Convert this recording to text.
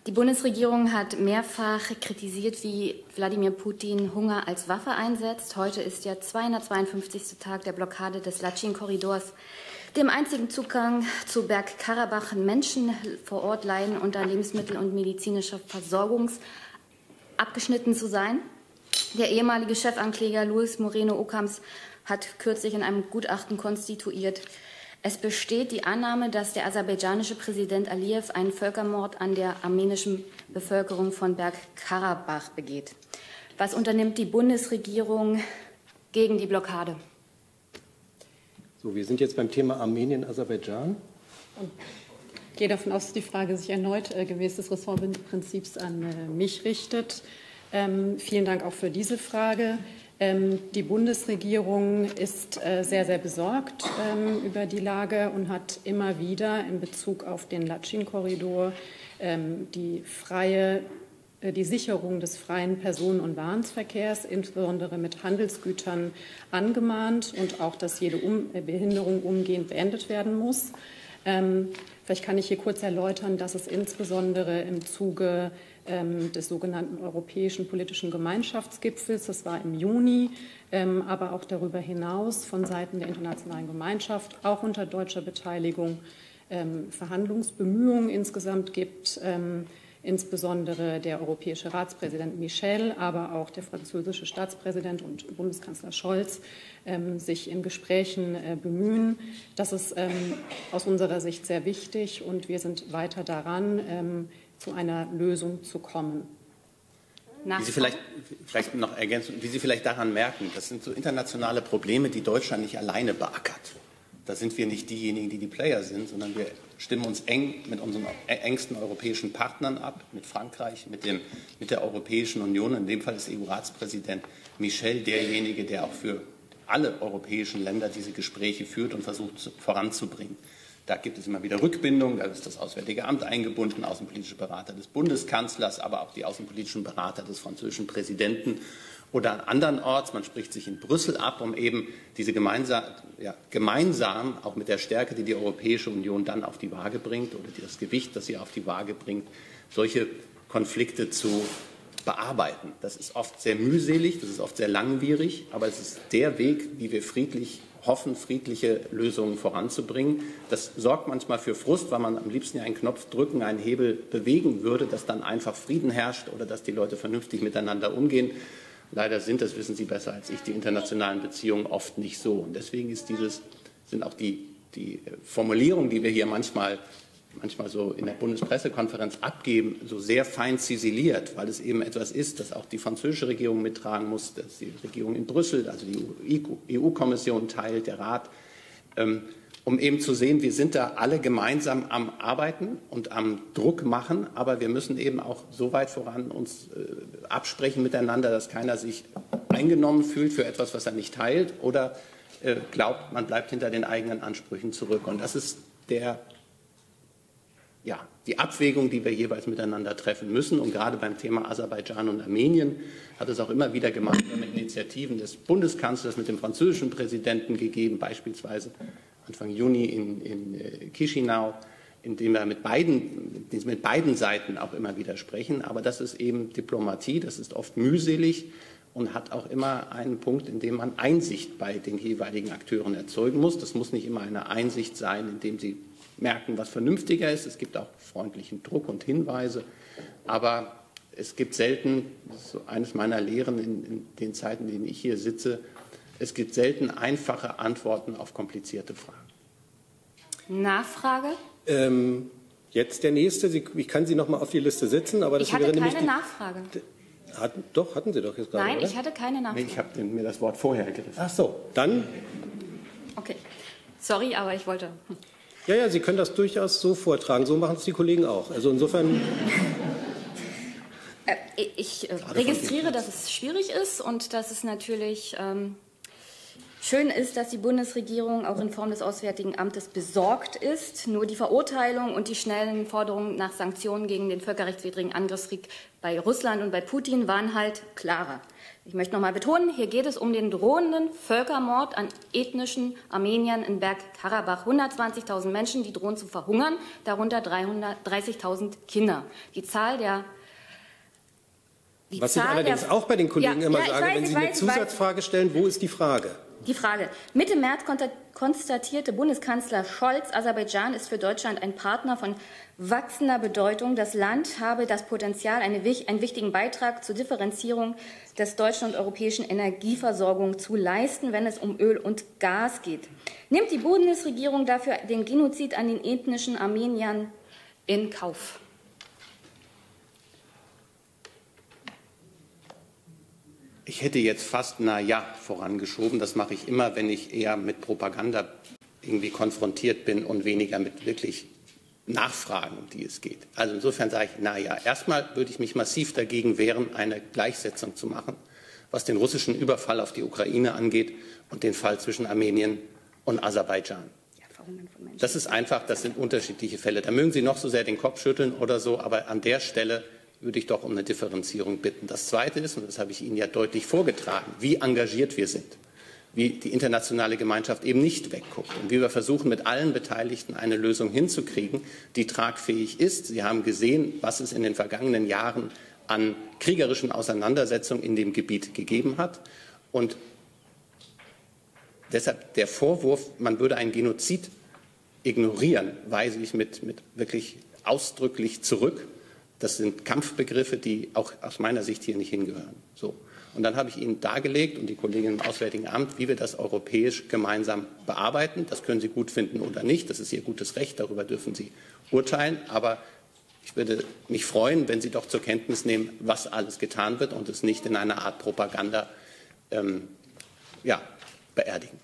Die Bundesregierung hat mehrfach kritisiert, wie Wladimir Putin Hunger als Waffe einsetzt. Heute ist der 252. Tag der Blockade des Latschin-Korridors, dem einzigen Zugang zu Bergkarabach. Menschen vor Ort leiden unter Lebensmittel- und medizinischer Versorgung abgeschnitten zu sein. Der ehemalige Chefankläger Luis Moreno Ocampo hat kürzlich in einem Gutachten konstituiert: Es besteht die Annahme, dass der aserbaidschanische Präsident Aliyev einen Völkermord an der armenischen Bevölkerung von Bergkarabach begeht. Was unternimmt die Bundesregierung gegen die Blockade? So, wir sind jetzt beim Thema Armenien-Aserbaidschan. Ich gehe davon aus, dass die Frage sich erneut gemäß des Ressortprinzips an mich richtet. Vielen Dank auch für diese Frage. Die Bundesregierung ist sehr, sehr besorgt über die Lage und hat immer wieder in Bezug auf den Latschin-Korridor die Sicherung des freien Personen- und Warenverkehrs, insbesondere mit Handelsgütern, angemahnt und auch, dass jede Behinderung umgehend beendet werden muss. Vielleicht kann ich hier kurz erläutern, dass es insbesondere im Zuge des sogenannten Europäischen Politischen Gemeinschaftsgipfels, das war im Juni, aber auch darüber hinaus von Seiten der internationalen Gemeinschaft, auch unter deutscher Beteiligung, Verhandlungsbemühungen insgesamt gibt. Insbesondere der europäische Ratspräsident Michel, aber auch der französische Staatspräsident und Bundeskanzler Scholz sich in Gesprächen bemühen. Das ist aus unserer Sicht sehr wichtig und wir sind weiter daran, zu einer Lösung zu kommen. Wie Sie vielleicht noch ergänzen, wie Sie vielleicht daran merken, das sind so internationale Probleme, die Deutschland nicht alleine beackert. Da sind wir nicht diejenigen, die die Player sind, sondern wir stimmen uns eng mit unseren engsten europäischen Partnern ab, mit Frankreich, mit der Europäischen Union. In dem Fall ist EU-Ratspräsident Michel derjenige, der auch für alle europäischen Länder diese Gespräche führt und versucht voranzubringen. Da gibt es immer wieder Rückbindungen, da ist das Auswärtige Amt eingebunden, außenpolitische Berater des Bundeskanzlers, aber auch die außenpolitischen Berater des französischen Präsidenten oder andernorts. Man spricht sich in Brüssel ab, um eben diese gemeinsam auch mit der Stärke, die die Europäische Union dann auf die Waage bringt oder das Gewicht, das sie auf die Waage bringt, solche Konflikte zu bearbeiten. Das ist oft sehr mühselig, das ist oft sehr langwierig, aber es ist der Weg, wie wir friedlich hoffen, friedliche Lösungen voranzubringen. Das sorgt manchmal für Frust, weil man am liebsten einen Knopf drücken, einen Hebel bewegen würde, dass dann einfach Frieden herrscht oder dass die Leute vernünftig miteinander umgehen. Leider sind, das wissen Sie besser als ich, die internationalen Beziehungen oft nicht so. Und deswegen sind auch die Formulierungen, die wir hier manchmal so in der Bundespressekonferenz abgeben, so sehr fein ziseliert, weil es eben etwas ist, das auch die französische Regierung mittragen muss, dass die Regierung in Brüssel, also die EU-Kommission teilt, der Rat, um eben zu sehen, wir sind da alle gemeinsam am Arbeiten und am Druck machen, aber wir müssen eben auch so weit voran uns absprechen miteinander, dass keiner sich eingenommen fühlt für etwas, was er nicht teilt oder glaubt, man bleibt hinter den eigenen Ansprüchen zurück. Und das ist die Abwägung, die wir jeweils miteinander treffen müssen. Und gerade beim Thema Aserbaidschan und Armenien hat es auch immer wieder gemeinsame Initiativen des Bundeskanzlers mit dem französischen Präsidenten gegeben, beispielsweise Anfang Juni in Chișinău, in dem wir mit beiden Seiten auch immer wieder sprechen. Aber das ist eben Diplomatie, das ist oft mühselig und hat auch immer einen Punkt, in dem man Einsicht bei den jeweiligen Akteuren erzeugen muss. Das muss nicht immer eine Einsicht sein, indem sie merken, was vernünftiger ist. Es gibt auch freundlichen Druck und Hinweise. Aber es gibt selten, das ist so eines meiner Lehren in den Zeiten, in denen ich hier sitze, es gibt selten einfache Antworten auf komplizierte Fragen. Nachfrage? Jetzt der Nächste. Ich kann Sie noch mal auf die Liste setzen. Aber das ich hatte keine Nachfrage. Hatten Sie doch jetzt gerade, Nein, oder? ich hatte keine Nachfrage. Nee, ich habe mir das Wort vorher ergriffen. Ach so, dann. Okay, sorry, aber ich wollte. Ja, Sie können das durchaus so vortragen. So machen es die Kollegen auch. Also insofern. Ich registriere, dass es schwierig ist und dass es natürlich Schön ist, dass die Bundesregierung auch in Form des Auswärtigen Amtes besorgt ist. Nur die Verurteilung und die schnellen Forderungen nach Sanktionen gegen den völkerrechtswidrigen Angriffskrieg bei Russland und bei Putin waren halt klarer. Ich möchte noch mal betonen, hier geht es um den drohenden Völkermord an ethnischen Armeniern in Bergkarabach. 120.000 Menschen, die drohen zu verhungern, darunter 330.000 Kinder. Was ich allerdings auch bei den Kollegen immer sage, wenn Sie eine Zusatzfrage stellen, wo ist die Frage? Die Frage. Mitte März konstatierte Bundeskanzler Scholz, Aserbaidschan ist für Deutschland ein Partner von wachsender Bedeutung. Das Land habe das Potenzial, einen wichtigen Beitrag zur Differenzierung des deutschen und europäischen Energieversorgung zu leisten, wenn es um Öl und Gas geht. Nimmt die Bundesregierung dafür den Genozid an den ethnischen Armeniern in Kauf? Ich hätte jetzt fast na ja vorangeschoben. Das mache ich immer, wenn ich eher mit Propaganda irgendwie konfrontiert bin und weniger mit wirklich Nachfragen, um die es geht. Also insofern sage ich na ja. Erstmal würde ich mich massiv dagegen wehren, eine Gleichsetzung zu machen, was den russischen Überfall auf die Ukraine angeht und den Fall zwischen Armenien und Aserbaidschan. Das ist einfach, das sind unterschiedliche Fälle. Da mögen Sie noch so sehr den Kopf schütteln oder so, aber an der Stelle würde ich doch um eine Differenzierung bitten. Das Zweite ist, und das habe ich Ihnen ja deutlich vorgetragen, wie engagiert wir sind, wie die internationale Gemeinschaft eben nicht wegguckt und wie wir versuchen, mit allen Beteiligten eine Lösung hinzukriegen, die tragfähig ist. Sie haben gesehen, was es in den vergangenen Jahren an kriegerischen Auseinandersetzungen in dem Gebiet gegeben hat. Und deshalb der Vorwurf, man würde einen Genozid ignorieren, weise ich mit wirklich ausdrücklich zurück. Das sind Kampfbegriffe, die auch aus meiner Sicht hier nicht hingehören. So. Und dann habe ich Ihnen dargelegt und die Kolleginnen im Auswärtigen Amt, wie wir das europäisch gemeinsam bearbeiten. Das können Sie gut finden oder nicht. Das ist Ihr gutes Recht. Darüber dürfen Sie urteilen. Aber ich würde mich freuen, wenn Sie doch zur Kenntnis nehmen, was alles getan wird und es nicht in einer Art Propaganda beerdigen.